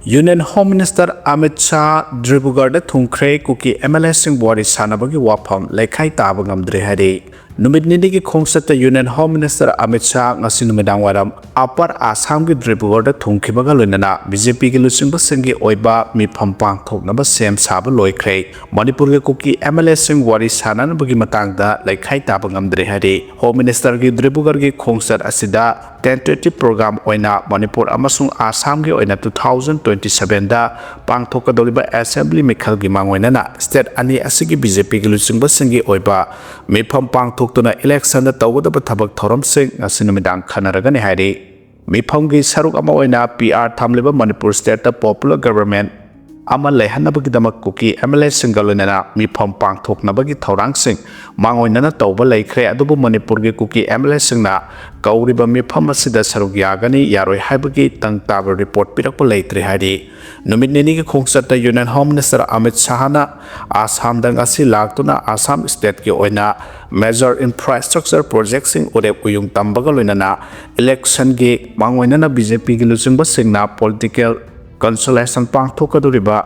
Union Home Minister Amit Shah Dribugarda Thungkre Kuki MLA Singh Wari Sanabagi Wapam Lekai Tabangam Drehari. Numid Nidiki Kongsata Union Home Minister Amit Shah Ngasin Medangwaram Upper Assam Dribugarda Thungkibaga Lunana BJP Lusimba Singi Oiba Mi Pampang Tok number Sam Saba Loikre Manipur Kuki MLA Singh Wari Sanan Bagi Matangda Lekai Tabangam Drehari. Home Minister Dribugargi Kongsat Asida tentative program oina Manipur amasung Assam gi oina 2027 da pangthokadoliba assembly mikhal gi mangoina na state ani asigi BJP gi lusingba singi oiba mifam pangthoktuna election da tawdaba thabak thoram sing asinumidang khanaragani haire mifam gi saruk ama oina PR thamliba Manipur state da popular government ama lehanabagidama Kuki MLA singalunana mifam pangthoknabagi thorang sing mangoinana tawba leikhre adubu Manipur gi Kuki MLA singna kauriba mifam asida saruk yagani yaroi haibagi tangtaba report pirakpa leitre hari numit nini gi khongsata Union Home Minister Amit Shahana Assam dang asi laktuna Assam state gi oina major infrastructure projects sing urep uyung tambaga loinana election gi mangoinana BJP gi lusingba singna political consolation pangthokaduriba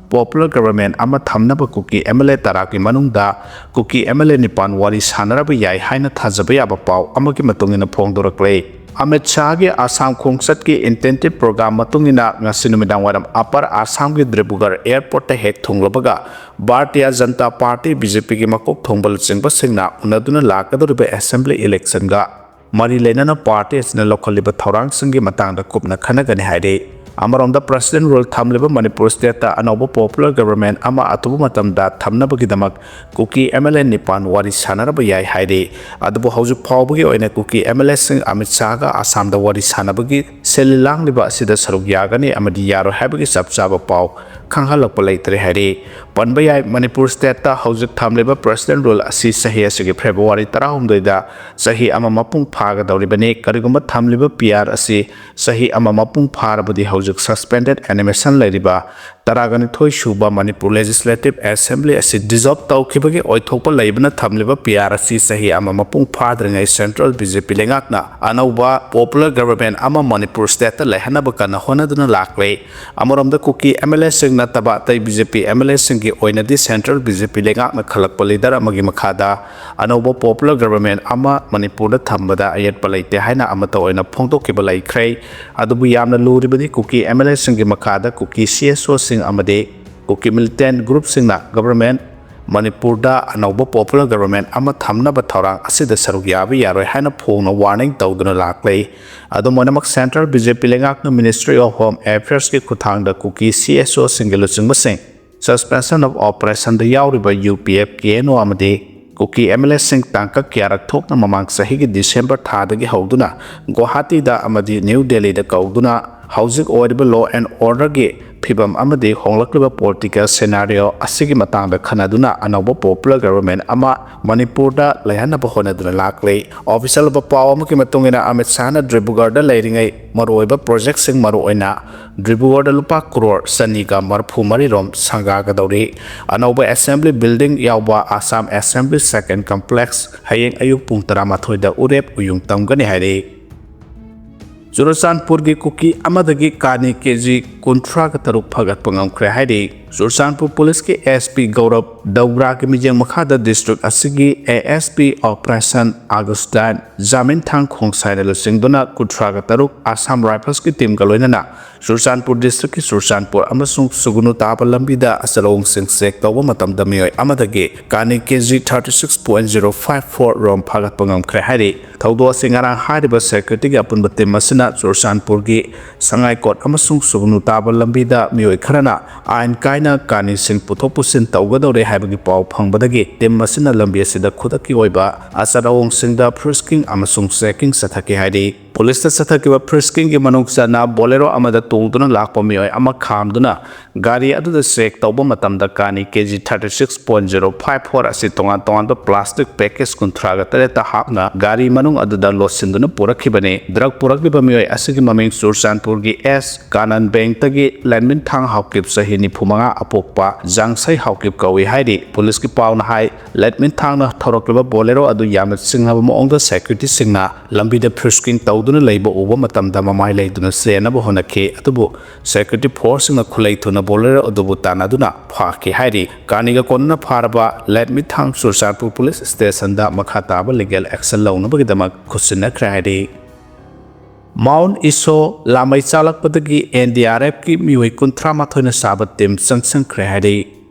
popular government ama thamnaba Kuki MLA taraki manungda Kuki MLA nipan wari sanaraba yai haina thajaba yaba paw amagi matungina phongdorakle Amit Shah gi Assam khongsat ki intensive program matungina ngasinumidang waram upper Assam gi Dribugar airport ta hek thunglabaga Bharatiya Janata Party BJP gi makok thongbal chingba singna unaduna lakaduriba assembly election ga mari lenana party asna lokhaliba thorang singi matangda kupna khanagani haire Amaronda President rule thamliba Manipur state ta anoba popular government ama atubu matamda thamnabagidamak Kuki MLA nipan wari sanaraba yai haire adubu hauju phawbagi oina Kuki MLA sing Amit Shah ga Assam da wari sanabagi selilang liba asida saruk yagani amadi yaro habagi sapchaba paw khanghalakpa leitre haire panba yai Manipur state ta hauju thamliba President rule asi sahi asigi February 13 da sahi ama mapung phaga dawribani karigumba thamliba PR asi sahi ama mapung pharabadi suspended animation leriba taragani thoi shuba Manipur Legislative Assembly asi dissolve tawkhibagi oithokpa leibna thamliba PRC sahi ama mapung phadringai Central BJP lengakna anauba popular government ama Manipur state lehanaba kana honaduna lakle amoromda Kuki MLA singna taba tai BJP MLA singi oinadi Central BJP lengakna khalakpa leader amagi makhada anauba popular government ama Manipur da thambada ayat palaite haina amata oina phongtokkiba laikhrei adubu yamna luribadi Kuki MLA singi makhada Kuki CSO sing amade Kuki militant group singna government Manipur da anauba popular government ama thamnaba thorang asida saruk yabi yaroi haina phongna warning tawduna laklei adu monamak Central BJP lengakna Ministry of Home Affairs ki khuthangda Kuki CSO singelu singba sing suspension of operation da yauriba UPF KNO amade Kuki MLA sing tangka kyarak thokna mamang sahi gi December thadagi hauduna Guwahati da amadi New Delhi da kauduna housing order law and order gi phibam amadi honglakliba political scenario asigi matangda khanaduna anauba popular government ama Manipur da lehanaba honaduna lakle official ba paw amaki matungina Amit Shah na Dribugar da leiringai maroiba project sing maroina Dribugar da lupa crore saniga marphu marirom sanga ga dawri anauba assembly building yawba Assam Assembly second complex hayeng ayuk pung 13 da urep uyung tamgani haire Churachandpur gi Kuki amadagi kani kg kontra ka taruk phagat pangam khre haire Churachandpur police ki SP Gaurav Daura ki mijeng makhada district asigi ASP operation Augustan Jamin thang khongsai na singdona kontra ka taruk Assam Rifles ki team galoinana Churachandpur district ki Churachandpur amasung sugunu tapa lambida asalong sing sek tawba matamda mioi amadagi kani kg 36.054 rom phagat pangam khre haire thawdo singarang hariba security ga apun batte masina Churachandpur gi sangai kot amasung sugunu taba lambida mioi kharana ain kaina kani sing puthok pusin tawgadore haibagi paw phangbadagi tem masina lambi asida khudaki oiba asarawong singda frisking amasung checking sathaki haide police ta sathakiba frisking gi manuksa na bolero amada tongduna lakpa mioi ama khamduna gari aduda check tawba matamda kani kg 36.054 asi tongan tongan plastic package kunthraga tare ta hapna gari manung aduda losinduna purakhibane drug purakliba mioi asigi maming Churachandpur gi S Kanan Bank tagi landmin thang haukip sahi nifumanga apokpa jangsai haukip kawi haide police ki pauna hai landmin thang na thorokliba bolero adu yamna singhaba moongda security singna lambi da frisking taw ꯂꯥꯎꯗꯨꯅ ꯂꯩꯕ ꯎꯕ ꯃꯇꯝꯗ ꯃꯃꯥꯏ ꯂꯩꯗꯨꯅ ꯆꯦꯟꯅꯕ ꯍꯣꯠꯅꯈꯤ ꯑꯗꯨꯕꯨ security ꯐꯣꯔꯁꯁꯤꯡꯅ ꯈꯨꯠꯂꯩ ꯊꯨꯅ bowler ꯑꯗꯨꯕꯨ ꯇꯥꯟꯅꯗꯨꯅ ꯐꯥꯈꯤ ꯍꯥꯏꯔꯤ ꯀꯥꯅꯤꯒ ꯀꯣꯟꯅꯅ ꯐꯥꯔꯕ ꯂꯦꯠꯃꯤꯊꯥꯡ ꯆꯨꯔꯆꯥꯟꯄꯨꯔ ꯄꯨꯂꯤꯁ ꯁ꯭ꯇꯦꯁꯟꯗ ꯃꯈꯥ ꯇꯥꯕ ꯂꯤꯒꯦꯜ ꯑꯦꯛꯁꯟ ꯂꯧꯅꯕꯒꯤꯗꯃꯛ ꯈꯨꯠꯁꯤꯟꯅꯈ꯭ꯔꯦ ꯍꯥꯏꯔꯤ ꯃꯥꯎꯟ ꯏꯁꯣ ꯂꯥꯃꯩ ꯆꯥꯛꯂꯛꯄꯗꯒꯤ NDRFꯀꯤ ꯃꯤꯑꯣꯏ 38ꯅ ꯁꯥꯕ ꯇꯤꯝ ꯆꯪꯁꯤꯟꯈ꯭ꯔꯦ ꯍꯥꯏꯔꯤ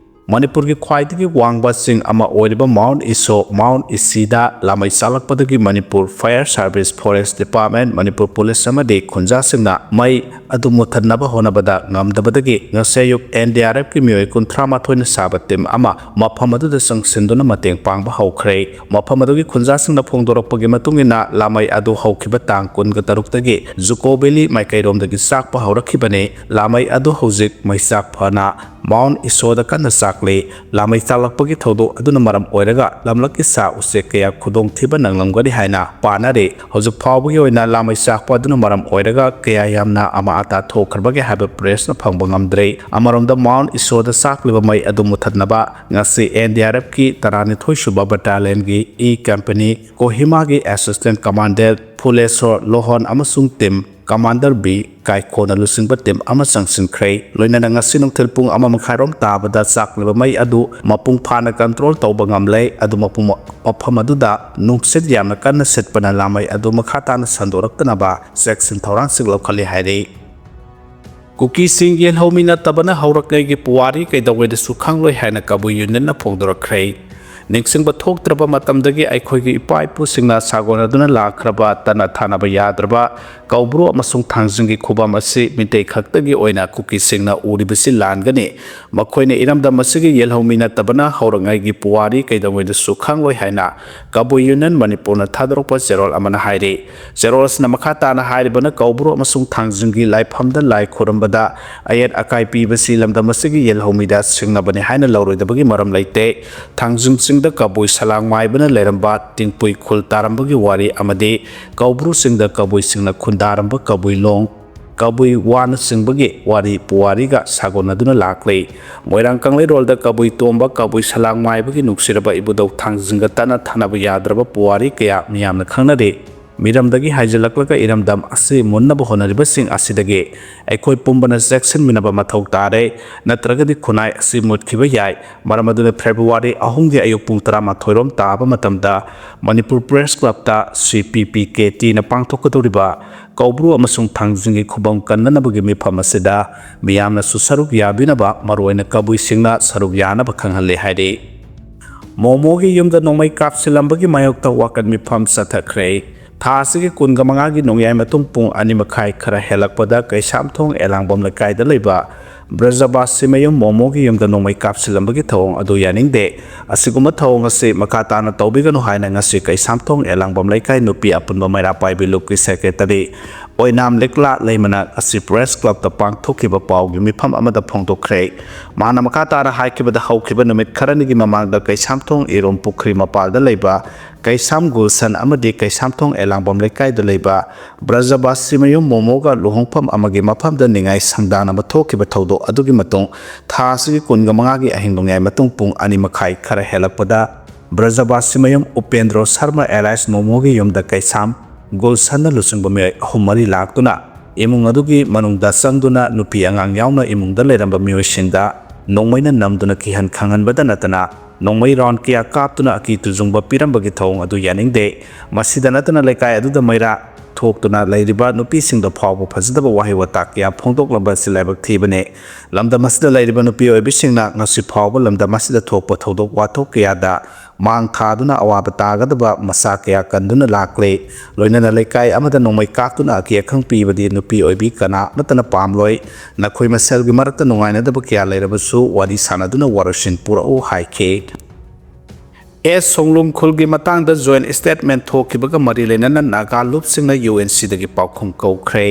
ꯃꯅꯤꯄꯨꯔꯒꯤ ꯈ꯭ꯋꯥꯏꯗꯒꯤ ꯋꯥꯡꯕ ꯆꯤꯡ ꯑꯃ ꯑꯣꯏꯔꯤꯕ ꯃꯥꯎꯟ ꯏꯁꯣ ꯃꯥꯎꯟ ꯏꯁꯤꯗ ꯂꯥꯃꯩ ꯆꯥꯛꯂꯛꯄꯗꯒꯤ Manipur fire service forest department Manipur police ꯑꯃꯗꯤ ꯈꯨꯟꯖꯥꯁꯤꯡꯅ ꯃꯩ ꯑꯗꯨ ꯃꯨꯠꯊꯠꯅꯕ ꯍꯣꯠꯅꯕꯗ ꯉꯝꯗꯕꯗꯒꯤ ꯉꯁꯤ ꯑꯌꯨꯛ NDRFꯀꯤ ꯃꯤꯑꯣꯏ 38ꯅ ꯁꯥꯕ ꯇꯤꯝ ꯑꯃ ꯃꯐꯝ ꯑꯗꯨꯗ ꯆꯪꯁꯤꯟꯗꯨꯅ ꯃꯇꯦꯡ ꯄꯥꯡꯕ ꯍꯧꯈ꯭ꯔꯦ ꯃꯐꯝ ꯑꯗꯨꯒꯤ ꯈꯨꯟꯖꯥꯁꯤꯡꯅ ꯐꯣꯡꯗꯣꯔꯛꯄꯒꯤ ꯃꯇꯨꯡꯏꯟꯅ ꯂꯥꯃꯩ ꯑꯗꯨ ꯍꯧꯈꯤꯕ ꯇꯥꯡ 23ꯗꯒꯤ ꯖꯨꯀꯣ ꯚꯦꯂꯤ ꯃꯥꯏꯀꯩꯔꯣꯝꯗꯒꯤ ꯆꯥꯛꯄ ꯍꯧꯔꯛꯈꯤꯕꯅꯤ ꯂꯥꯃꯩ ꯑꯗꯨ ꯍꯧꯖꯤꯛ ꯃꯩꯆꯥꯛ ꯐꯅ ꯃꯥꯎꯟ ꯏꯁꯣꯗ ꯀꯟꯅ ꯆꯥꯛꯂꯤ ꯂꯥꯃꯩ ꯆꯥꯛꯂꯛꯄꯒꯤ ꯊꯧꯗꯣꯛ ꯑꯗꯨꯅ ꯃꯔꯝ ꯑꯣꯏꯔꯒ ꯂꯝꯂꯛꯀꯤ ꯁꯥ ꯎꯆꯦꯛ ꯀꯌꯥ ꯈꯨꯗꯣꯡꯊꯤꯕ ꯅꯪꯂꯝꯒꯅꯤ ꯍꯥꯏꯅ ꯄꯥꯅꯔꯤ ꯍꯧꯖꯤꯛ ꯐꯥꯎꯕꯒꯤ ꯑꯣꯏꯅ ꯂꯥꯃꯩ ꯆꯥꯛꯄ ꯑꯗꯨꯅ ꯃꯔꯝ ꯑꯣꯏꯔꯒ ꯀꯌꯥ ꯌꯥꯝꯅ ꯑꯃꯥ ꯑꯇꯥ ꯊꯣꯛꯈ꯭ꯔꯕꯒꯦ ꯍꯥꯏꯕ ꯄ꯭ꯔꯦꯁꯅ ꯐꯪꯕ ꯉꯝꯗ꯭ꯔꯤ ꯑꯃꯔꯣꯝꯗ ꯃꯥꯎꯟ ꯏꯁꯣꯗ ꯆꯥꯛꯂꯤꯕ ꯃꯩ ꯑꯗꯨ ꯃꯨꯠꯊꯠꯅꯕ ꯉꯁꯤ NDRFꯀꯤ 12ꯁꯨꯕ ꯕꯠꯇꯥꯂꯤꯌꯟꯒꯤ ꯀꯝꯄꯅꯤ ꯀꯣꯍꯤꯃꯥꯒꯤ ꯑꯦꯁꯤꯁꯇꯦꯟꯠ ꯀꯃꯥꯟꯗꯦꯟꯠ ꯐꯨꯂꯦꯁꯣꯔ ꯂꯣꯍꯣꯟ ꯑꯃꯁꯨꯡ ꯇꯤꯝ ꯀꯃꯥꯟꯗꯔ B ꯀꯥꯏꯈꯣꯅ ꯂꯨꯆꯤꯡꯕ ꯇꯤꯝ ꯑꯃ ꯆꯪꯁꯤꯟꯈ꯭ꯔꯦ ꯂꯣꯏꯅꯅ ꯉꯁꯤ ꯅꯨꯡꯊꯤꯜ ꯄꯨꯡ 1:30 ꯇꯥꯕꯗ ꯆꯥꯛꯂꯤꯕ ꯃꯩ ꯑꯗꯨ ꯃꯄꯨꯡ ꯐꯥꯅ ꯀꯟꯇ꯭ꯔꯣꯜ ꯇꯧꯕ ꯉꯝꯂꯦ ꯑꯗꯨ ꯃꯐꯝ ꯑꯗꯨꯗ ꯅꯨꯡꯁꯤꯠ ꯌꯥꯝꯅ ꯀꯟꯅ ꯁꯤꯠꯄꯅ ꯂꯥꯃꯩ ꯑꯗꯨ ꯃꯈꯥ ꯇꯥꯅ ꯁꯟꯗꯣꯔꯛꯇꯅꯕ ꯆꯦꯛꯁꯤꯟ ꯊꯧꯔꯥꯡꯁꯤꯡ ꯂꯧꯈꯠꯂꯤ ꯍꯥꯏꯔꯤ ꯀꯨꯀꯤꯁꯤꯡ ꯌꯦꯜꯍꯧꯃꯤ ꯅꯠꯇꯕꯅ ꯍꯧꯔꯛꯂꯤꯉꯩꯒꯤ ꯄꯨꯋꯥꯔꯤ ꯀꯩꯗꯧꯉꯩꯗꯁꯨ ꯈꯪꯂꯣꯏ ꯍꯥꯏꯅ ꯀꯕꯨꯏ ꯌꯨꯅꯤꯌꯟꯅ ꯐꯣꯡꯗꯣꯔꯛꯈ꯭ꯔꯦ ꯅꯤꯡꯁꯤꯡꯕ ꯊꯣꯛꯇ꯭ꯔꯕ ꯃꯇꯝꯗꯒꯤ ꯑꯩꯈꯣꯏꯒꯤ ꯏꯄꯥ ꯏꯄꯨꯁꯤꯡꯅ ꯁꯥꯒꯣꯟꯅꯗꯨꯅ ꯂꯥꯛꯈ꯭ꯔꯕ ꯇꯠꯅ ꯊꯥꯅꯕ ꯌꯥꯗ꯭ꯔꯕ ꯀꯧꯕ꯭ꯔꯨ ꯑꯃꯁꯨꯡ ꯊꯥꯡꯖꯤꯡꯒꯤ ꯈꯨꯕꯝ ꯑꯁꯤ ꯃꯤꯇꯩ ꯈꯛꯇꯒꯤ ꯑꯣꯏꯅ ꯀꯨꯀꯤꯁꯤꯡꯅ ꯎꯔꯤꯕꯁꯤ ꯂꯥꯟꯒꯅꯤ ꯃꯈꯣꯏꯅ ꯏꯔꯝꯗꯝ ꯑꯁꯤꯒꯤ ꯌꯦꯜꯍꯧꯃꯤ ꯅꯠꯇꯕꯅ ꯍꯧꯔꯛꯉꯩꯒꯤ ꯄꯨꯋꯥꯔꯤ ꯀꯩꯗꯧꯉꯩꯗꯁꯨ ꯈꯪꯂꯣꯏ ꯍꯥꯏꯅ ꯀꯕꯨꯏ ꯌꯨꯅꯤꯌꯟ ꯃꯅꯤꯄꯨꯔꯅ ꯊꯥꯗꯣꯔꯛꯄ ꯆꯦꯔꯣꯜ ꯑꯃꯅ ꯍꯥꯏꯔꯤ ꯆꯦꯔꯣꯜ ꯑꯁꯤꯅ ꯃꯈꯥ ꯇꯥꯅ ꯍꯥꯏꯔꯤꯕꯅ ꯀꯧꯕ꯭ꯔꯨ ꯑꯃꯁꯨꯡ ꯊꯥꯡꯖꯤꯡꯒꯤ ꯂꯥꯏꯐꯝꯗ ꯂꯥꯏ ꯈꯨꯔꯨꯝꯕꯗ ꯑꯌꯦꯠ ꯑꯀꯥꯏ ꯄꯤꯕꯁꯤ ꯂꯝꯗꯝ ꯑꯁꯤꯒꯤ ꯌꯦꯜꯍꯧꯃꯤꯗ ꯁꯤꯡꯅꯕꯅꯤ ꯍꯥꯏꯅ ꯂꯧꯔꯣꯏꯗꯕꯒꯤ ꯃꯔꯝ ꯂꯩꯇꯦ ꯊꯥꯡꯖꯤꯡꯁꯤꯡꯗ ꯀꯕꯨꯏ ꯁꯂꯥꯡ ꯃꯥꯏꯕꯅ ꯂꯩꯔꯝꯕ ꯇꯤꯡꯄꯨꯏ ꯈꯨꯜ ꯇꯥꯔꯝꯕꯒꯤ ꯋꯥꯔꯤ ꯑꯃꯗꯤ ꯀꯧꯕ꯭ꯔꯨꯁꯤꯡꯗ ꯀꯕꯨꯏꯁꯤꯡꯅ ꯈꯨꯟꯗꯥꯔꯝꯕ ꯀꯕꯨꯏ ꯂꯣꯡ ꯀꯕꯨꯏ ꯋꯥꯅꯆꯤꯡꯕꯒꯤ ꯋꯥꯔꯤ ꯄꯨꯋꯥꯔꯤꯒ ꯁꯥꯒꯣꯟꯅꯗꯨꯅ ꯂꯥꯛꯂꯤ ꯃꯣꯏꯔꯥꯡ ꯀꯪꯂꯩꯔꯣꯜꯗ ꯀꯕꯨꯏ ꯇꯣꯝꯕ ꯀꯕꯨꯏ ꯁꯂꯥꯡ ꯃꯥꯏꯕꯒꯤ ꯅꯨꯡꯁꯤꯔꯕ ꯏꯕꯨꯙꯧ ꯊꯥꯡꯖꯤꯡꯒ ꯇꯠꯅ ꯊꯥꯅꯕ ꯌꯥꯗ꯭ꯔꯕ ꯄꯨꯋꯥꯔꯤ ꯀꯌꯥ ꯃꯤꯌꯥꯝꯅ ꯈꯪꯅꯔꯤ ꯃꯤꯔꯝꯗꯒꯤ ꯍꯥꯏꯖꯤꯜꯂꯛꯂꯒ ꯏꯔꯝꯗꯝ ꯑꯁꯤ ꯃꯨꯟꯅꯕ ꯍꯣꯠꯅꯔꯤꯕꯁꯤꯡ ꯑꯁꯤꯗꯒꯤ ꯑꯩꯈꯣꯏ ꯄꯨꯝꯕꯅ ꯆꯦꯛꯁꯤꯟꯃꯤꯟꯅꯕ ꯃꯊꯧ ꯇꯥꯔꯦ ꯅꯠꯇ꯭ꯔꯒꯗꯤ ꯈꯨꯟꯅꯥꯏ ꯑꯁꯤ ꯃꯨꯠꯈꯤꯕ ꯌꯥꯏ ꯃꯔꯝ ꯑꯗꯨꯅ ꯐꯦꯕ꯭ꯔꯨꯋꯥꯔꯤ 3ꯒꯤ ꯑꯌꯨꯛ ꯄꯨꯡ 12 ꯇꯥꯕ ꯃꯇꯝꯗ ꯃꯅꯤꯄꯨꯔ ꯄ꯭ꯔꯦꯁ ꯀ꯭ꯂꯕꯇ CPPKTꯅ ꯄꯥꯡꯊꯣꯛꯀꯗꯧꯔꯤꯕ ꯀꯧꯕ꯭ꯔꯨ ꯑꯃꯁꯨꯡ ꯊꯥꯡꯖꯤꯡꯒꯤ ꯈꯨꯕꯝ ꯀꯟꯅꯅꯕꯒꯤ ꯃꯤꯐꯝ ꯑꯁꯤꯗ ꯃꯤꯌꯥꯝꯅꯁꯨ ꯁꯔꯨꯛ ꯌꯥꯕꯤꯅꯕ ꯃꯔꯨꯑꯣꯏꯅ ꯀꯕꯨꯏꯁꯤꯡꯅ ꯁꯔꯨꯛ ꯌꯥꯅꯕ ꯈꯪꯍꯜꯂꯤ ꯍꯥꯏꯔꯤ ꯃꯣꯃꯣꯒꯤ ꯌꯨꯝꯗ ꯅꯣꯡꯃꯩ ꯀꯥꯞꯁꯤꯜꯂꯝꯕꯒꯤ ꯃꯥꯌꯣꯛꯇ ꯋꯥꯀꯠ ꯃꯤꯐꯝ ꯆꯠꯊꯈ꯭ꯔꯦ ꯊꯥ ꯑꯁꯤꯒꯤ 25ꯒꯤ ꯅꯣꯡꯌꯥꯏ ꯃꯇꯨꯡ ꯄꯨꯡ 2:30 ꯈꯔ ꯍꯦꯜꯂꯛꯄꯗ ꯀꯩꯁꯥꯝꯊꯣꯡ ꯑꯦꯂꯥꯡꯕꯝ ꯂꯩꯀꯥꯏꯗ ꯂꯩꯕ ꯕ꯭ꯔꯖꯕꯥꯁꯤꯃꯌꯨꯝ ꯃꯣꯃꯣꯒꯤ ꯌꯨꯝꯗ ꯅꯣꯡꯃꯩ ꯀꯥꯞꯁꯤꯜꯂꯝꯕꯒꯤ ꯊꯧꯑꯣꯡ ꯑꯗꯨ ꯌꯥꯅꯤꯡꯗꯦ ꯑꯁꯤꯒꯨꯝꯕ ꯊꯧꯑꯣꯡ ꯑꯁꯤ ꯃꯈꯥ ꯇꯥꯅ ꯇꯧꯕꯤꯒꯅꯨ ꯍꯥꯏꯅ ꯉꯁꯤ ꯀꯩꯁꯥꯝꯊꯣꯡ ꯑꯦꯂꯥꯡꯕꯝ ꯂꯩꯀꯥꯏ ꯅꯨꯄꯤ ꯑꯄꯨꯟꯕ ꯃꯩꯔꯥ ꯄꯥꯏꯕꯤ ꯂꯨꯞꯀꯤ ꯁꯦꯀ꯭ꯔꯦꯇꯔꯤ ꯑꯣꯏꯅꯥꯝ ꯂꯤꯛꯂꯥ ꯂꯩꯃꯅ ꯑꯁꯤ ꯄ꯭ꯔꯦꯁ ꯀ꯭ꯂꯕꯇ ꯄꯥꯡꯊꯣꯛꯈꯤꯕ ꯄꯥꯎꯒꯤ ꯃꯤꯐꯝ ꯑꯃꯗ ꯐꯣꯡꯗꯣꯛꯈ꯭ꯔꯦ ꯃꯥꯅ ꯃꯈꯥ ꯇꯥꯅ ꯍꯥꯏꯈꯤꯕꯗ ꯍꯧꯈꯤꯕ ꯅꯨꯃꯤꯠ ꯈꯔꯅꯤꯒꯤ ꯃꯃꯥꯡꯗ ꯀꯩꯁꯥꯝꯊꯣꯡ ꯏꯔꯣꯝ ꯄꯨꯈ꯭ꯔꯤ ꯃꯄꯥꯜꯗ ꯂꯩꯕ ꯀꯩꯁꯥꯝ ꯒꯨꯜꯁꯟ ꯑꯃꯗꯤ ꯀꯩꯁꯥꯝꯊꯣꯡ ꯑꯦꯂꯥꯡꯕꯝ ꯂꯩꯀꯥꯏꯗ ꯂꯩꯕ ꯕ꯭ꯔꯖꯕꯥꯁꯤꯃꯌꯨꯝ ꯃꯣꯃꯣꯒ ꯂꯨꯍꯣꯡꯐꯝ ꯑꯃꯒꯤ ꯃꯐꯝꯗ ꯅꯤꯡꯉꯥꯏ ꯁꯪꯗꯥꯅꯕ ꯊꯣꯛꯈꯤꯕ ꯊꯧꯗꯣꯛ ꯑꯗꯨꯒꯤ ꯃꯇꯨꯡ ꯊꯥ ꯑꯁꯤꯒꯤ 25ꯒꯤ ꯑꯍꯤꯡ ꯅꯣꯡꯌꯥꯏ ꯃꯇꯨꯡ ꯄꯨꯡ 2:30 ꯈꯔ ꯍꯦꯜꯂꯛꯄꯗ ꯕ꯭ꯔꯖꯕꯥꯁꯤꯃꯌꯨꯝ ꯎꯄꯦꯟꯗ꯭ꯔꯣ ꯁꯔꯃ ꯑꯦꯂꯥꯏꯁ ꯃꯣꯃꯣꯒꯤ ꯌꯨꯝꯗ ꯀꯩꯁꯥꯝ ꯒꯨꯜꯁꯟꯅ ꯂꯨꯆꯤꯡꯕ ꯃꯤꯑꯣꯏ 3-4 ꯂꯥꯛꯇꯨꯅ ꯏꯃꯨꯡ ꯑꯗꯨꯒꯤ ꯃꯅꯨꯡꯗ ꯆꯪꯗꯨꯅ ꯅꯨꯄꯤ ꯑꯉꯥꯡ ꯌꯥꯎꯅ ꯏꯃꯨꯡꯗ ꯂꯩꯔꯝꯕ ꯃꯤꯑꯣꯏꯁꯤꯡꯗ ꯅꯣꯡꯃꯩꯅ ꯅꯝꯗꯨꯅ ꯀꯤꯍꯟ ꯈꯪꯍꯟꯕꯗ ꯅꯠꯇꯅ ꯅꯣꯡꯃꯩ ꯔꯥꯎꯟ ꯀꯌꯥ ꯀꯥꯞꯇꯨꯅ ꯑꯀꯤ ꯇꯨꯖꯨꯡꯕ ꯄꯤꯔꯝꯕꯒꯤ ꯊꯧꯑꯣꯡ ꯑꯗꯨ ꯌꯥꯅꯤꯡꯗꯦ ꯃꯁꯤꯗ ꯅꯠꯇꯅ ꯂꯩꯀꯥꯏ ꯑꯗꯨꯗ ꯃꯩꯔꯥ ꯊꯣꯛꯇꯨꯅ ꯂꯩꯔꯤꯕ ꯅꯨꯄꯤꯁꯤꯡꯗ ꯐꯥꯎꯕ ꯐꯖꯗꯕ ꯋꯥꯍꯩ ꯋꯥꯇꯥ ꯀꯌꯥ ꯐꯣꯡꯗꯣꯛꯂꯝꯕ ꯑꯁꯤ ꯂꯥꯏꯕꯛ ꯊꯤꯕꯅꯤ ꯂꯝꯗꯝ ꯑꯁꯤꯗ ꯂꯩꯔꯤꯕ ꯅꯨꯄꯤ ꯑꯣꯏꯕꯤꯁꯤꯡꯅ ꯉꯁꯤ ꯐꯥꯎꯕ ꯂꯝꯗꯝ ꯑꯁꯤꯗ ꯊꯣꯛꯄ ꯊꯧꯗꯣꯛ ꯋꯥꯊꯣꯛ ꯀꯌꯥꯗ ꯃꯥꯡ ꯊꯥꯗꯨꯅ ꯑꯋꯥꯕ ꯇꯥꯒꯗꯕ ꯃꯁꯥ ꯀꯌꯥ ꯀꯟꯗꯨꯅ ꯂꯥꯛꯂꯤ ꯂꯣꯏꯅꯅ ꯂꯩꯀꯥꯏ ꯑꯃꯗ ꯅꯣꯡꯃꯩ ꯀꯥꯞꯇꯨꯅ ꯑꯀꯤ ꯑꯈꯪ ꯄꯤꯕꯗꯤ ꯅꯨꯄꯤ ꯑꯣꯏꯕꯤ ꯀꯅꯥ ꯑꯃꯠꯇꯅ ꯄꯥꯝꯂꯣꯏ ꯅꯈꯣꯏ ꯃꯁꯦꯜꯒꯤ ꯃꯔꯛꯇ ꯅꯨꯡꯉꯥꯏꯅꯗꯕ ꯀꯌా ꯂꯩꯔꯕꯁꯨ ꯋꯥꯔꯤ ꯁꯥꯟꯅꯗꯨꯅ ꯋꯥꯔꯣꯏꯁꯤꯟ ꯄꯨꯔꯛꯎ ꯍꯥꯏꯈꯤ ꯁꯣꯡꯂꯨꯝ ꯈꯨꯜꯒꯤ ꯃꯇꯥꯡꯗ ꯖꯣꯏꯟ ꯁ꯭ꯇꯦꯠꯃꯦꯟꯠ ꯊꯣꯛꯈꯤꯕꯒ ꯃꯔꯤ ꯂꯩꯅꯅ ꯅꯥꯒꯥ ꯂꯨꯞꯁꯤꯡꯅ UNCꯗꯒꯤ ꯄꯥꯎꯈꯨꯝ ꯀꯧꯈ꯭ꯔꯦ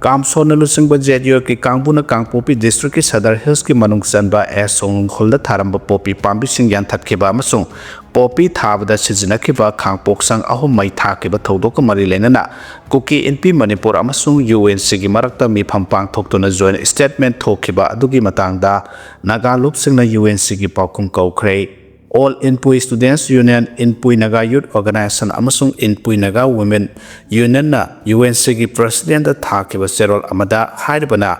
ꯀꯥꯝꯁꯣꯟꯅ ꯂꯨꯆꯤꯡꯕ ZUFꯀꯤ ꯀꯥꯡꯕꯨꯅ ꯀꯥꯡꯄꯣꯛꯄꯤ ꯗꯤꯁꯇ꯭ꯔꯤꯛꯀꯤ ꯁꯗꯔ ꯍꯤꯜꯁꯀꯤ ꯃꯅꯨꯡ ꯆꯟꯕ ꯁꯣꯡꯂꯨꯝ ꯈꯨꯜꯗ ꯊꯥꯔꯝꯕ ꯄꯣꯄꯤ ꯄꯥꯝꯕꯤꯁꯤꯡ ꯌꯥꯟꯊꯠꯈꯤꯕ ꯑꯃꯁꯨꯡ ꯄꯣꯄꯤ ꯊꯥꯕꯗ ꯁꯤꯖꯤꯟꯅꯈꯤꯕ ꯈꯥꯡꯄꯣꯛꯁꯪ 3 ꯃꯩ ꯊꯥꯈꯤꯕ ꯊꯧꯗꯣꯛꯀ ꯃꯔꯤ ꯂꯩꯅꯅ ꯀꯨꯀꯤ NP ꯃꯅꯤꯄꯨꯔ ꯑꯃꯁꯨꯡ UNCꯒꯤ ꯃꯔꯛꯇ ꯃꯤꯐꯝ ꯄꯥꯡꯊꯣꯛꯇꯨꯅ ꯖꯣꯏꯟ ꯁ꯭ꯇꯦꯠꯃꯦꯟꯠ ꯊꯣꯛꯈꯤꯕ ꯑꯗꯨꯒꯤ ꯃꯇꯥꯡꯗ ꯅꯥꯒꯥ ꯂꯨꯞꯁꯤꯡꯅ UNCꯒꯤ ꯄꯥꯎꯈꯨꯝ ꯀꯧꯈ꯭ꯔꯦ All Inpui Students Union, Inpui Naga Youth Organization amasung Inpui Naga Women Union na UNC gi President da thakiba serol amada hairibana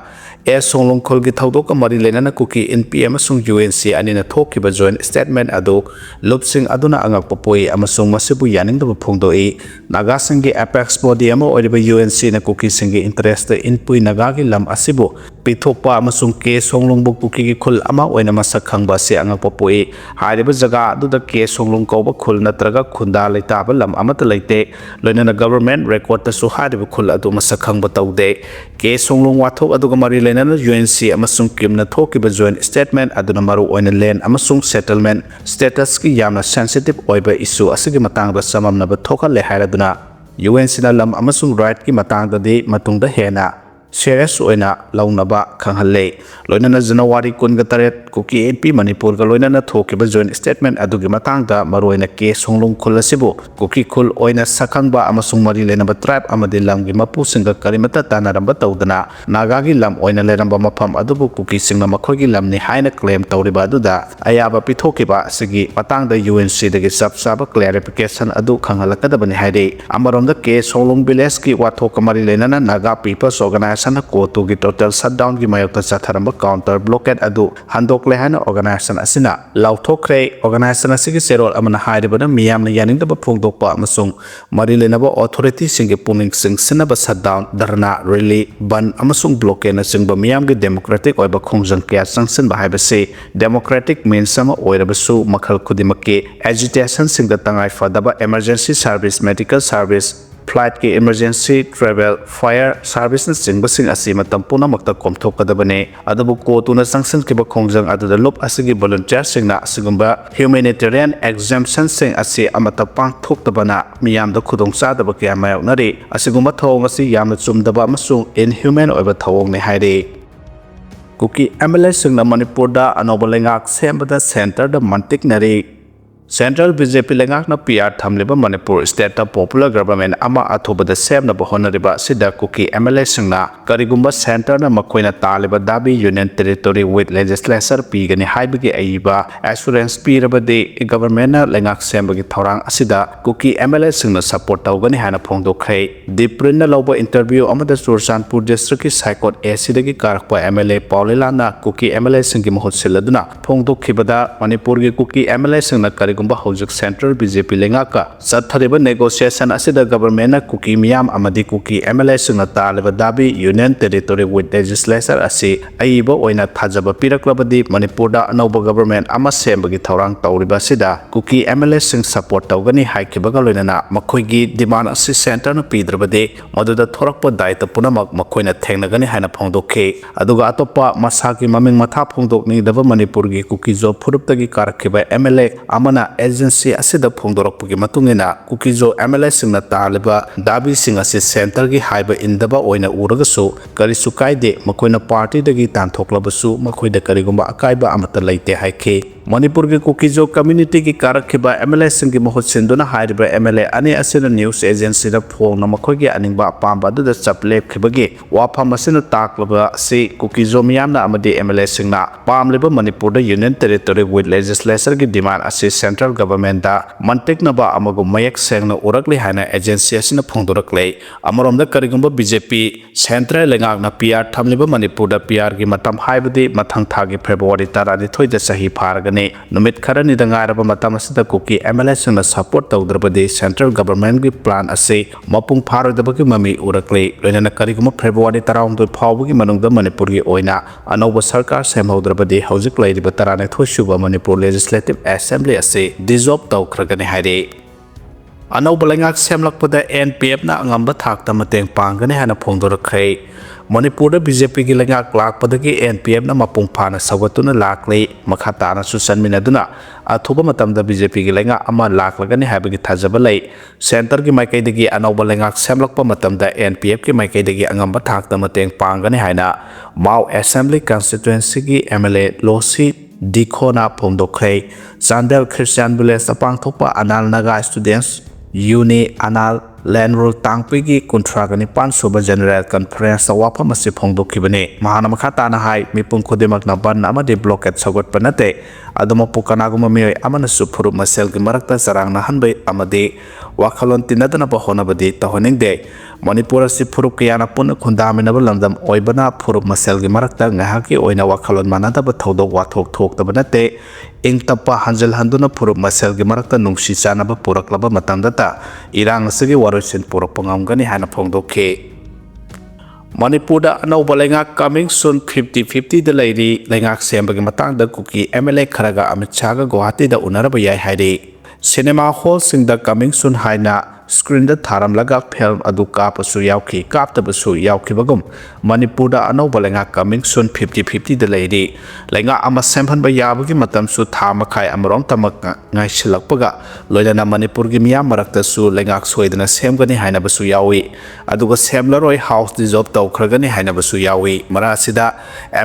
Songlong Kolgi Taudoka Mari Lenana Kuki NP amasung UNC anina thokiba joint statement adu lupsing aduna angak popoi amasung masibu yaning da phongdo e Naga singi apex body ama oiba UNC na Kuki singi interest Inpui Naga gi lam asibu pithokpa amasung ke Songlong bu Kuki gi khul ama oina masak khangba se angak popoi hairiba jaga adu da ke Songlong ko ba khul natraga khunda leita ba lam amata leite loinana government record ta su hairiba khul adu masak khangba taude ke Songlong wathok adu ga mari UNC amasung kimna thokiba joint statement aduna maru oina land amasung settlement status ki yamna sensitive oiba issue asigi matangda samamna ba thokhale hairaduna UNC na lam amasung right ki matangda di matungda hena serious oina launaba khanghalle loinana January 18 Kuki MP Manipur ga loinana thokiba joint statement adugi matangda maroina ke songlong khulasibu Kuki khul oina sakhangba amasung mari lenaba tribe amadi lamgi mapu singa karimata tanaramba tawdana Naga gi lam oina leramba mafam adubu Kuki singna makhogi lamni haina claim tawriba aduda ayaba pithokiba sigi matangda UNC dagi sabsaba clarification adu khanghalakadabani haide amaronda ke songlong village ki wathok mari lenana Naga People's Organization sana kotu gi total shutdown gi mayokta chatharamba counter blockade adu handokle hana organization asina lauthokre organization asigi serol amana hairibana miyamna yaningdaba phongdokpa amasung mari lenaba authority singi puning sing sinaba shutdown dharna rally ban amasung blockade na singba miyamgi democratic oiba khongjang kya sangsin ba haibase democratic means sama oirabasu makhal khudimaki agitation singda tangai fadaba emergency service medical service flight ki emergency travel fire service na singbasing asi matam puna makta komthokadabane adabu kotu na sanction ki ba khongjang aduda lop asigi volunteer singna asigumba humanitarian exemption sing asi amata pangthoktabana miyam da khudong sadaba kya mayoknari asigumba thong asi yamna chumdaba amasung inhuman oiba thawong ne haire Kuki MLA singna Manipur da anoba lengak sembada center da mantik nari Central BJP lengak na PR thamliba Manipur State Popular Government ama athobada semna bahonariba sida Kuki MLA singna karigumba center na makoina taliba dabi Union Territory with legislature pigani haibagi aiba assurance pirabadi government na lengak sembagi thorang asida Kuki MLA singna support tawgani hana phongdokhay diprin na loba interview amada Sursanpur district ki Saikot acidagi karakpa MLA Paulila na Kuki MLA singi mahut siladuna phongdokhibada Manipur gi Kuki MLA singna gumba hojik Central BJP lengaka sathariba negotiation asida government na Kuki miyam amadi Kuki MLA singna taliba dabi Union Territory with legislature asi aiba oina thajaba piraklabadi Manipur da anoba government ama sembagi thorang tawriba sida Kuki MLA sing support tawgani haikibaga loinana makhoigi demand asi center na pidrabade maduda thorakpa daita punamak makhoina thengnagani haina phongdokhe aduga atopa masaki maming matha phongdokni daba Manipur gi Kuki job phuruptagi karakhiba MLA amana agency asida phongdorokpugi matungina Kukijo MLA singna taliba dabi sing asi center gi haiba indaba oina uragasu karisu kaide makoina party dagi tanthoklasu makoida karigumba akaiba amata leite haike Manipur gi Kukijo community gi karakhiba MLA singi mahut sinduna hairiba MLA ani asina news agency da phong na makoigi aningba pamba da chaplep khibagi wafam asina taklaba si Kukijo miyamna amadi MLA singna pamliba Manipur da Union Territory with legislature gi demand asi central government da mantiknaba amagu mayak sengna urakli hana agency asina phongdorakle amaromda karigumba BJP central lengakna PR thamliba Manipur da PR gi matam haibadi mathang thagi February 13 da sahi pharaga numit kharani da ngairaba matam asida Kuki MLA singna support tawdrabadi central government gi plan ase mapung pharodabagi mami urakle loinana kariguma February 12 phawbagi manungda Manipur gi oina anoba sarkar semhaudrabadi hojik lairiba 12 suba Manipur Legislative Assembly ase dissolve tawkhragani haire anoba lengak semlakpada NPF na angamba thakta mateng panggani hana phongdorakhay Manipur da BJP gi lengak lakpadagi NPF na mapung phana sagatuna lakle makhatana susanminaduna athuba matamda BJP gi lenga ama laklagani habagi thajaba lei center gi maikaidagi anoba lengak semlakpa matamda NPF gi maikaidagi angamba thakta mateng panggani haina Mau Assembly constituency gi MLA Losi Dikhona phongdokhay Chandel Christian Village apang thopa Anal Naga Students Uni Anal Land Rule Tangpigi Kuntragani Pansuba General Conference Wapa Masi Phongdokibane Mahana Makhatana Hai Mipung Khudimak na ban amadi blockade sagot panate ꯑꯗꯨꯃꯛꯄꯨ ꯀꯅꯥꯒꯨꯝꯕ ꯃꯤꯑꯣꯏ ꯑꯃꯅꯁꯨ ꯐꯨꯔꯨꯞ ꯃꯁꯦꯜꯒꯤ ꯃꯔꯛꯇ ꯆꯔꯥꯡꯅꯍꯟꯕ ꯑꯃꯗꯤ ꯋꯥꯈꯜꯂꯣꯟ ꯇꯤꯟꯅꯗꯅꯕ ꯍꯣꯠꯅꯕꯗꯤ ꯇꯧꯍꯟꯅꯤꯡꯗꯦ꯫ ꯃꯅꯤꯄꯨꯔ ꯑꯁꯤ ꯐꯨꯔꯨꯞ ꯀꯌꯥꯅ ꯄꯨꯟꯅ ꯈꯨꯟꯗꯥꯃꯤꯟꯅꯕ ꯂꯝꯗꯝ ꯑꯣꯏꯕꯅ ꯐꯨꯔꯨꯞ ꯃꯁꯦꯜꯒꯤ ꯃꯔꯛꯇ ꯉꯥꯏꯍꯥꯛꯀꯤ ꯑꯣꯏꯅ ꯋꯥꯈꯜꯂꯣꯟ ꯃꯥꯟꯅꯗꯕ ꯊꯧꯗꯣꯛ ꯋꯥꯊꯣꯛ ꯊꯣꯛꯇꯕ ꯅꯠꯇꯦ꯫ ꯏꯪ ꯇꯞꯄ ꯍꯟꯖꯤꯜꯍꯟꯗꯨꯅ ꯐꯨꯔꯨꯞ ꯃꯁꯦꯜꯒꯤ ꯃꯔꯛꯇ ꯅꯨꯡꯁꯤ ꯆꯥꯟꯅꯕ ꯄꯨꯔꯛꯂꯕ ꯃꯇꯝꯗꯇ ꯏꯔꯥꯡ ꯑꯁꯤꯒꯤ ꯋꯥꯔꯣꯏꯁꯤꯟ ꯄꯨꯔꯛꯄ ꯉꯝꯒꯅꯤ ꯍꯥꯏꯅ ꯐꯣꯡꯗꯣꯛꯈꯤ꯫ ꯃꯅꯤꯄꯨꯔꯗ ꯑꯅꯧꯕ ꯂꯩꯉꯥꯛ ꯀꯃꯤꯡ ꯁꯨꯟ 50-50ꯗ ꯂꯩꯔꯤ꯫ ꯂꯩꯉꯥꯛ ꯁꯦꯝꯕꯒꯤ ꯃꯇꯥꯡꯗ ꯀꯨꯀꯤ MLA ꯈꯔꯒ ꯑꯃꯤꯠ ꯁꯥꯍꯒ ꯒꯨꯋꯥꯍꯥꯇꯤꯗ ꯎꯅꯔꯕ ꯌꯥꯏ ꯍꯥꯏꯔꯤ꯫ ꯁꯤꯅꯦꯃꯥ ꯍꯣꯜꯁꯤꯡꯗ ꯀꯃꯤꯡ ꯁꯨꯟ ꯍꯥꯏꯅ ꯁ꯭ꯀ꯭ꯔꯤꯟꯗ ꯊꯥꯔꯝꯂꯒ ꯐꯤꯜꯝ ꯑꯗꯨ ꯀꯥꯞꯄꯁꯨ ꯌꯥꯎꯈꯤ, ꯀꯥꯞꯇꯕꯁꯨ ꯌꯥꯎꯈꯤꯕꯒꯨꯝ ꯃꯅꯤꯄꯨꯔꯗ ꯑꯅꯧꯕ ꯂꯩꯉꯥꯛ ꯀꯃꯤꯡ ꯁꯨꯟ 50-50ꯗ ꯂꯩꯔꯤ꯫ ꯂꯩꯉꯥꯛ ꯑꯃ ꯁꯦꯝꯍꯟꯕ ꯌꯥꯕꯒꯤ ꯃꯇꯝꯁꯨ ꯊꯥ ꯃꯈꯥꯏ ꯑꯃꯔꯣꯝꯇꯃꯛ ꯉꯥꯏꯁꯤꯜꯂꯛꯄꯒ ꯂꯣꯏꯅꯅ ꯃꯅꯤꯄꯨꯔꯒꯤ ꯃꯤꯌꯥꯝ ꯃꯔꯛꯇꯁꯨ ꯂꯩꯉꯥꯛ ꯁꯣꯏꯗꯅ ꯁꯦꯝꯒꯅꯤ ꯍꯥꯏꯅꯕꯁꯨ ꯌꯥꯎꯏ, ꯑꯗꯨꯒ ꯁꯦꯝꯂꯔꯣꯏ ꯍꯥꯎꯁ ꯗꯤꯖꯣꯜꯕ ꯇꯧꯈ꯭ꯔꯒꯅꯤ ꯍꯥꯏꯅꯕꯁꯨ ꯌꯥꯎꯏ꯫ ꯃꯔꯛ ꯑꯁꯤꯗ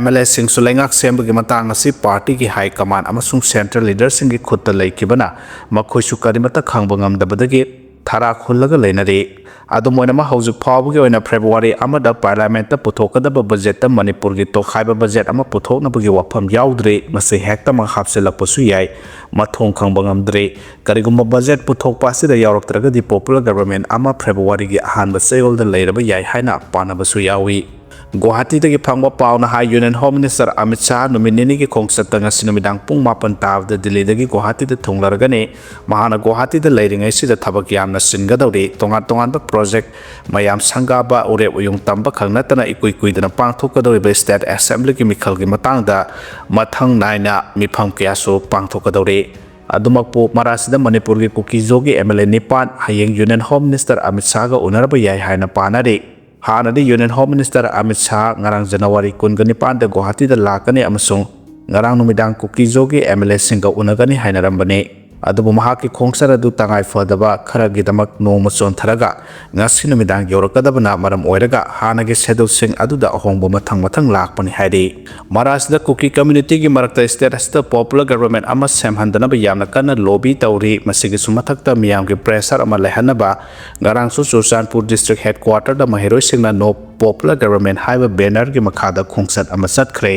MLAꯁꯤꯡꯁꯨ ꯂꯩꯉꯥꯛ ꯁꯦꯝꯕꯒꯤ ꯃꯇꯥꯡ ꯑꯁꯤ ꯄꯥꯔꯇꯤꯒꯤ ꯍꯥꯏ ꯀꯃꯥꯟ ꯑꯃꯁꯨꯡ ꯁꯦꯟꯇ꯭ꯔꯦꯜ ꯂꯤꯗꯔꯁꯤꯡꯒꯤ ꯈꯨꯠꯇ ꯂꯩꯈꯤꯕꯅ ꯃꯈꯣꯏꯁꯨ ꯀꯔꯤꯃꯠꯇ ꯈꯪꯕ ꯉꯝꯗꯕꯗꯒꯤ ꯊꯔꯥꯛ ꯍꯨꯜꯂꯒ ꯂꯩꯅꯔꯤ꯫ ꯑꯗꯨꯝ ꯑꯣꯏꯅꯃꯛ ꯍꯧꯖꯤꯛ ꯐꯥꯎꯕꯒꯤ ꯑꯣꯏꯅ ꯐꯦꯕ꯭ꯔꯨꯋꯥꯔꯤ 1ꯗ ꯄꯥꯔꯂꯤꯌꯥꯃꯦꯟꯠꯇ ꯄꯨꯊꯣꯛꯀꯗꯕ ꯕꯖꯦꯠꯇ ꯃꯅꯤꯄꯨꯔꯒꯤ ꯇꯣꯈꯥꯏꯕ ꯕꯖꯦꯠ ꯑꯃ ꯄꯨꯊꯣꯛꯅꯕꯒꯤ ꯋꯥꯐꯝ ꯌꯥꯎꯗ꯭ꯔꯤ꯫ ꯃꯁꯤ ꯍꯦꯛꯇꯃꯛ ꯍꯥꯞꯆꯤꯜꯂꯛꯄꯁꯨ ꯌꯥꯏ, ꯃꯊꯣꯡ ꯈꯪꯕ ꯉꯝꯗ꯭ꯔꯤ꯫ ꯀꯔꯤꯒꯨꯝꯕ ꯕꯖꯦꯠ ꯄꯨꯊꯣꯛꯄ ꯑꯁꯤꯗ ꯌꯥꯎꯔꯛꯇ꯭ꯔꯒꯗꯤ ꯄꯣꯄꯨꯂꯔ ꯒꯚꯔꯟꯃꯦꯟꯠ ꯑꯃ ꯐꯦꯕ꯭ꯔꯨꯋꯥꯔꯤꯒꯤ ꯑꯍꯥꯟꯕ ꯆꯌꯣꯜꯗ ꯂꯩꯔꯕ ꯌꯥꯏ ꯍꯥꯏꯅ ꯄꯥꯅꯕꯁꯨ ꯌꯥꯎꯏ꯫ ꯒꯨꯋꯥꯍꯥꯇꯤꯗꯒꯤ ꯐꯪꯕ ꯄꯥꯎꯅ ꯍꯥꯏ union home minister Amit Shah ꯅꯨꯃꯤꯠ ꯅꯤꯅꯤꯒꯤ ꯈꯣꯡꯆꯠꯇ ꯉꯁꯤ ꯅꯨꯃꯤꯗꯥꯡ ꯄꯨꯡ 9 ꯇꯥꯕꯗ ꯗꯤꯜꯂꯤꯗꯒꯤ ꯒꯨꯋꯥꯍꯥꯇꯤꯗ ꯊꯨꯡꯂꯔꯒꯅꯤ꯫ ꯃꯍꯥꯛꯅ ꯒꯨꯋꯥꯍꯥꯇꯤꯗ ꯂꯩꯔꯤꯉꯩꯁꯤꯗ ꯊꯕꯛ ꯌꯥꯝꯅ ꯆꯤꯟꯒꯗꯧꯔꯤ꯫ ꯇꯣꯉꯥꯟ ꯇꯣꯉꯥꯟꯕ ꯄ꯭ꯔꯣꯖꯦꯛ ꯃꯌꯥꯝ ꯁꯪꯒꯥꯕ, ꯎꯔꯦꯞ ꯎꯌꯨꯡ ꯇꯝꯕ ꯈꯛ ꯅꯠꯇꯅ ꯏꯀꯨꯏ ꯀꯨꯏꯗꯅ ꯄꯥꯡꯊꯣꯛꯀꯗꯧꯔꯤꯕ ꯁ꯭ꯇꯦꯠ ꯑꯦꯁꯦꯝꯕ꯭ꯂꯤꯒꯤ ꯃꯤꯈꯜꯒꯤ ꯃꯇꯥꯡꯗ ꯃꯊꯪ ꯅꯥꯏꯅ ꯃꯤꯐꯝ ꯀꯌꯥꯁꯨ ꯄꯥꯡꯊꯣꯛꯀꯗꯧꯔꯤ꯫ ꯑꯗꯨꯃꯛꯄꯨ ꯃꯔꯛꯁꯤꯗ ꯃꯅꯤꯄꯨꯔꯒꯤ ꯀꯨꯀꯤꯖꯣꯒꯤ MLA 9 ꯍꯌꯦꯡ ꯌꯨꯅꯤꯌꯟ ꯍꯣꯝ ꯃꯤꯅꯤꯁꯇꯔ ꯑꯃꯤꯠ ꯁꯥꯍꯒ ꯎꯅꯔꯕ ꯌꯥꯏ ꯍꯥꯏꯅ ꯄꯥꯅꯔꯤ꯫ ꯍꯥꯟꯅꯗꯤ union home minister Amit Shah ꯉꯔꯥꯡ ꯖꯅꯨꯋꯥꯔꯤ 29ꯗ ꯒꯨꯋꯥꯍꯥꯇꯤꯗ ꯂꯥꯛꯀꯅꯤ ꯑꯃꯁꯨꯡ ꯉꯔꯥꯡ ꯅꯨꯃꯤꯗꯥꯡ ꯀꯨꯀꯤꯖꯣꯒꯤ MLAꯁꯤꯡꯒ ꯎꯅꯒꯅꯤ ꯍꯥꯏꯅꯔꯝꯕꯅꯤ꯫ ꯑꯗꯨꯕꯨ ꯃꯍꯥꯛꯀꯤ ꯈꯣꯡꯆꯠ ꯑꯗꯨ ꯇꯉꯥꯏ ꯐꯗꯕ ꯈꯔꯒꯤꯗꯃꯛ ꯅꯣꯡꯃ ꯆꯣꯟꯊꯔꯒ ꯉꯁꯤ ꯅꯨꯃꯤꯗꯥꯡ ꯌꯧꯔꯛꯀꯗꯕꯅ ꯃꯔꯝ ꯑꯣꯏꯔꯒ ꯍꯥꯟꯅꯒꯤ ꯁꯦꯗꯨꯜꯁꯤꯡ ꯑꯗꯨꯗ ꯑꯍꯣꯡꯕ ꯃꯊꯪ ꯂꯥꯛꯄꯅꯤ ꯍꯥꯏꯔꯤ꯫ ꯃꯔꯛꯁꯤꯗ ꯀꯨꯀꯤ ꯀꯝꯃ꯭ꯌꯨꯅꯤꯇꯤꯒꯤ ꯃꯔꯛꯇ ꯁ꯭ꯇꯦꯠ ꯑꯁꯤꯗ ꯄꯣꯄꯨꯂꯔ ꯒꯚꯔꯟꯃꯦꯟꯠ ꯑꯃ ꯁꯦꯝꯍꯟꯗꯅꯕ ꯌꯥꯝꯅ ꯀꯟꯅ ꯂꯣꯕꯤ ꯇꯧꯔꯤ꯫ ꯃꯁꯤꯒꯤꯁꯨ ꯃꯊꯛꯇ ꯃꯤꯌꯥꯝꯒꯤ ꯄ꯭ꯔꯦꯁꯔ ꯑꯃ ꯂꯩꯍꯟꯅꯕ ꯉꯔꯥꯡꯁꯨ ꯆꯨꯔꯆꯥꯟꯄꯨꯔ ꯗꯤꯁꯇ꯭ꯔꯤꯛ ꯍꯦꯗꯀ꯭ꯋꯥꯔꯇꯔꯗ ꯃꯍꯩꯔꯣꯏꯁꯤꯡꯅ ꯅꯣ ꯄꯣꯄꯨꯂꯔ ꯒꯚꯔꯟꯃꯦꯟꯠ ꯍꯥꯏꯕ ꯕꯦꯅꯔꯒꯤ ꯃꯈꯥꯗ ꯈꯣꯡꯆꯠ ꯑꯃ ꯆꯠꯈ꯭ꯔꯦ꯫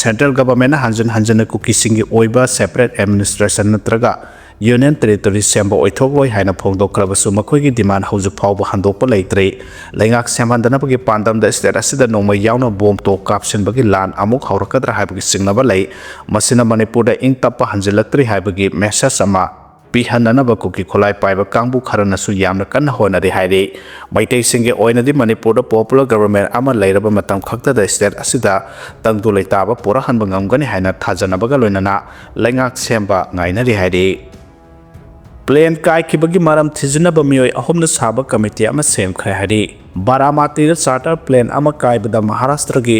ꯁꯦꯟꯇ꯭ꯔꯦꯜ ꯒꯚꯔꯟꯃꯦꯟꯠꯅ ꯍꯟꯖꯤꯟ ꯍꯟꯖꯤꯟꯅ ꯀꯨꯀꯤꯁꯤꯡꯒꯤ ꯑꯣꯏꯕ ꯁꯦꯄꯔꯦꯠ ꯑꯦꯗꯃꯤꯅꯤꯁꯇ꯭ꯔꯦꯁꯟ ꯅꯠꯇ꯭ꯔꯒ ꯌꯨꯅꯤꯌꯟ ꯇꯦꯔꯤꯇꯣꯔꯤ ꯁꯦꯝꯕ ꯑꯣꯏꯊꯣꯛꯂꯣꯏ ꯍꯥꯏꯅ ꯐꯣꯡꯗꯣꯛꯈ꯭ꯔꯕꯁꯨ ꯃꯈꯣꯏꯒꯤ ꯗꯤꯃꯥꯟ ꯍꯧꯖꯤꯛ ꯐꯥꯎꯕ ꯍꯟꯗꯣꯛꯄ ꯂꯩꯇ꯭ꯔꯤ꯫ ꯂꯩꯉꯥꯛ ꯁꯦꯝꯍꯟꯗꯅꯕꯒꯤ ꯄꯥꯟꯗꯝꯗ ꯁ꯭ꯇꯦꯠ ꯑꯁꯤꯗ ꯅꯣꯡꯃꯩ ꯌꯥꯎꯅ ꯕꯣꯝ ꯇꯣꯞ ꯀꯥꯞꯁꯤꯟꯕꯒꯤ ꯂꯥꯟ ꯑꯃꯨꯛ ꯍꯧꯔꯛꯀꯗ꯭ꯔꯥ ꯍꯥꯏꯕꯒꯤ ꯆꯤꯡꯅꯕ ꯂꯩ꯫ ꯃꯁꯤꯅ ꯃꯅꯤꯄꯨꯔꯗ ꯏꯪ ꯇꯞꯄ ꯍꯟꯖꯤꯜꯂꯛꯇ꯭ꯔꯤ ꯍꯥꯏꯕꯒꯤ ꯃꯦꯁꯦꯖ ꯑꯃ ꯄꯤꯍꯟꯅꯅꯕ ꯀꯨꯀꯤ ꯈꯨꯠꯂꯥꯏ ꯄꯥꯏꯕ ꯀꯥꯡꯕꯨ ꯈꯔꯅꯁꯨ ꯌꯥꯝꯅ ꯀꯟꯅ ꯍꯣꯠꯅꯔꯤ ꯍꯥꯏꯔꯤ꯫ ꯃꯩꯇꯩꯁꯤꯡꯒꯤ ꯑꯣꯏꯅꯗꯤ ꯃꯅꯤꯄꯨꯔꯗ ꯄꯣꯄꯨꯂꯔ ꯒꯚꯔꯟꯃꯦꯟꯠ ꯑꯃ ꯂꯩꯔꯕ ꯃꯇꯝ ꯈꯛꯇꯗ ꯁ꯭ꯇꯦꯠ ꯑꯁꯤꯗ ꯇꯪꯗꯨ ꯂꯩꯇꯥꯕ ꯄꯨꯔꯛꯍꯟꯕ ꯉꯝꯒꯅꯤ ꯍꯥꯏꯅ ꯊꯥꯖꯅꯕꯒ ꯂꯣꯏꯅꯅ ꯂꯩꯉꯥꯛ ꯁꯦꯝꯕ ꯉꯥꯏꯅꯔꯤ ꯍꯥꯏꯔꯤ꯫ ꯄ꯭ꯂꯦꯟ ꯀꯥꯏꯈꯤꯕꯒꯤ ꯃꯔꯝ ꯊꯤꯖꯤꯟꯅꯕ ꯃꯤꯑꯣꯏ 3ꯅ ꯁꯥꯕ ꯀꯃꯤꯇꯤ ꯑꯃ ꯁꯦꯝꯈ꯭ꯔꯦ ꯍꯥꯏꯔꯤ꯫ ꯕꯥꯔꯥꯃꯇꯤꯗ ꯆꯥꯔꯇꯔ ꯄ꯭ꯂꯦꯟ ꯑꯃ ꯀꯥꯏꯕꯗ ꯃꯍꯥꯔꯥꯁꯇ꯭ꯔꯒꯤ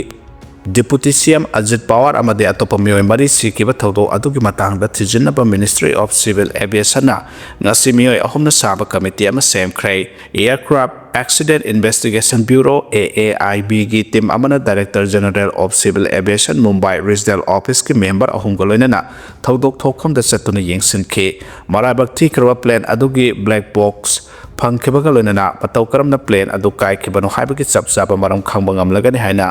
ꯗꯤꯄꯨꯇꯤ CM ꯑꯖꯤꯠ ꯄꯋꯥꯔ ꯑꯃꯗꯤ ꯑꯇꯣꯞꯄ ꯃꯤꯑꯣꯏ 4 ꯁꯤꯈꯤꯕ ꯊꯧꯗꯣꯛ ꯑꯗꯨꯒꯤ ꯃꯇꯥꯡꯗ ꯊꯤꯖꯤꯟꯅꯕ ꯃꯤꯅꯤꯁꯇ꯭ꯔꯤ ꯑꯣꯐ ꯁꯤꯚꯤꯜ ꯑꯦꯚꯤꯌꯦꯁꯟꯅ ꯉꯁꯤ ꯃꯤꯑꯣꯏ 3ꯅ ꯁꯥꯕ ꯀꯃꯤꯇꯤ ꯑꯃ ꯁꯦꯝꯈ꯭ꯔꯦ꯫ ꯑꯦꯌꯔꯀ꯭ꯔꯥꯐꯠ ꯑꯦꯛꯁꯤꯗꯦꯟꯠ ꯏꯟꯚꯦꯁꯇꯤꯒꯦꯁꯟ ꯕ꯭ꯌꯨꯔꯣ AAIBꯒꯤ ꯇꯤꯝ ꯑꯃꯅ director general of civil aviation Mumbai regional ꯑꯣꯐꯤꯁꯀꯤ ꯃꯦꯝꯕꯔ 3ꯒ ꯂꯣꯏꯅꯅ ꯊꯧꯗꯣꯛ ꯊꯣꯛꯐꯝꯗ ꯆꯠꯇꯨꯅ ꯌꯦꯡꯁꯤꯟꯈꯤ꯫ ꯃꯔꯥꯏꯕꯛ ꯊꯤꯈ꯭ꯔꯕ ꯄ꯭ꯂꯦꯟ ꯑꯗꯨꯒꯤ ꯕ꯭ꯂꯦꯛ ꯕꯣꯛꯁ ꯐꯪꯈꯤꯕꯒ ꯂꯣꯏꯅꯅ ꯃꯇꯧ ꯀꯔꯝꯅ ꯄ꯭ꯂꯦꯟ ꯑꯗꯨ ꯀꯥꯏꯈꯤꯕꯅꯣ ꯍꯥꯏꯕꯒꯤ ꯆꯞ ꯆꯥꯕ ꯃꯔꯝ ꯈꯪꯕ ꯉꯝꯂꯒꯅꯤ ꯍꯥꯏꯅ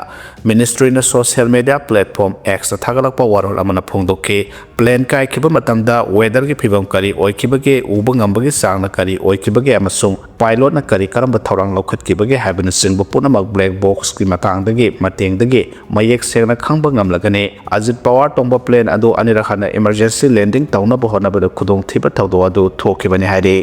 ꯃꯤꯅꯤꯁꯇ꯭ꯔꯤꯅ ꯁꯣꯁꯤꯌꯦꯜ ꯃꯤꯗꯤꯌꯥ ꯄ꯭ꯂꯦꯠꯐꯣꯔꯝ Xꯗ ꯊꯥꯒꯠꯂꯛꯄ ꯋꯥꯔꯣꯜ ꯑꯃꯅ ꯐꯣꯡꯗꯣꯛꯈꯤ꯫ ꯄ꯭ꯂꯦꯟ ꯀꯥꯏꯈꯤꯕ ꯃꯇꯝꯗ ꯋꯦꯗꯔꯒꯤ ꯐꯤꯚꯝ ꯀꯔꯤ ꯑꯣꯏꯈꯤꯕꯒꯦ, ꯎꯕ ꯉꯝꯕꯒꯤ ꯆꯥꯡꯅ ꯀꯔꯤ ꯑꯣꯏꯈꯤꯕꯒꯦ ꯑꯃꯁꯨꯡ ꯄꯥꯏꯂꯣꯠꯅ ꯀꯔꯝꯕ ꯊꯧꯔꯥꯡ ꯂꯧꯈꯠꯈꯤꯕꯒꯦ ꯍꯥꯏꯕꯅꯆꯤꯡꯕ ꯄꯨꯝꯅꯃꯛ ꯕ꯭ꯂꯦꯛ ꯕꯣꯛꯁꯀꯤ ꯃꯇꯦꯡꯗꯒꯤ ꯃꯌꯦꯛ ꯁꯦꯡꯅ ꯈꯪꯕ ꯉꯝꯂꯒꯅꯤ꯫ ꯑꯖꯤꯠ ꯄꯋꯥꯔ ꯇꯣꯡꯕ ꯄ꯭ꯂꯦꯟ ꯑꯗꯨ ꯑꯅꯤꯔꯛ ꯍꯟꯅ ꯏꯃꯔꯖꯦꯟꯁꯤ ꯂꯦꯟꯗꯤꯡ ꯇꯧꯅꯕ ꯍꯣꯠꯅꯕꯗ ꯈꯨꯗꯣꯡꯊꯤꯕ ꯊꯧꯗꯣꯛ ꯑꯗꯨ ꯊꯣꯛꯈꯤꯕꯅꯤ ꯍꯥꯏꯔꯤ꯫